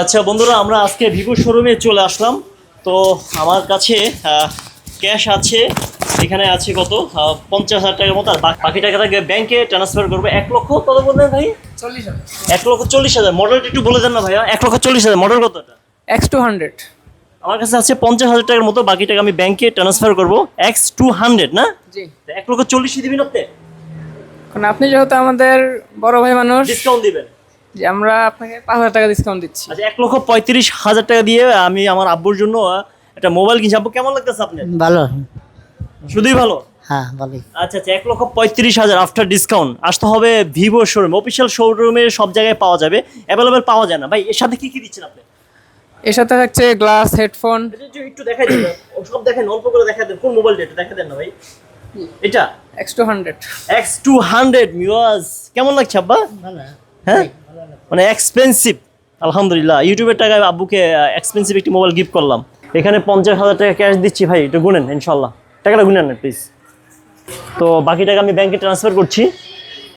আচ্ছা বন্ধুরা, আমরা আজকে ভিভো শোরুমে চলে আসলাম। তো আমার কাছে ক্যাশ আছে, এখানে আছে কত 50,000 টাকার মতো, আর বাকি টাকাটা ব্যাংকে ট্রান্সফার করবো। 1 লক্ষ কত বললেন ভাই? 40,000 1,40,000। মডেলটা একটু বলে দেন না ভাইয়া। 1,40,000 মডেল কতটা? X200 আমার কাছে আছে 50,000 টাকার মতো, বাকি টাকা আমি ব্যাংকে ট্রান্সফার করবো। X200 না? জি। 1,40,000 দিবেন আপনি? কারণ আপনি যেহেতু আমাদের বড় ভাই মানুষ, ডিসকাউন্ট দিবেন? যে আমরা আপনাকে 5,000 টাকা ডিসকাউন্ট দিচ্ছি। আচ্ছা, 1,35,000 টাকা দিয়ে আমি আমার আব্বুর জন্য একটা মোবাইল কিনছি। আব্বু কেমন লাগতেছে আপনার? ভালো। শুধুই ভালো? হ্যাঁ ভালোই। আচ্ছা আচ্ছা, 1,35,000 আফটার ডিসকাউন্ট। আসতে হবে ভিভো শোরুম, অফিসিয়াল শোরুমে সব জায়গায় পাওয়া যাবে, অ্যাভেলেবেল পাওয়া যায় না ভাই। এর সাথে কি কি দিচ্ছেন আপনি? এর সাথে থাকছে গ্লাস, হেডফোন। একটু দেখাই দেন না। সব দেখেন, অল্প করে দেখাই দেন। কোন মোবাইলটা এটা দেখা দেন না ভাই? এটা X200 X200 মিওয়াজ। কেমন লাগছে আব্বা? ভালো। হ্যাঁ, মানে এক্সপেন্সিভ। আলহামদুলিল্লাহ, ইউটিউবের টাকায় আব্বুকে এক্সপেন্সিভ একটি মোবাইল গিফট করলাম। এখানে 50,000 টাকা ক্যাশ দিচ্ছি ভাই, একটু গুনেন ইনশাল্লাহ। টাকাটা গুনেন না প্লিজ। তো বাকি টাকা আমি ব্যাংকে ট্রান্সফার করছি।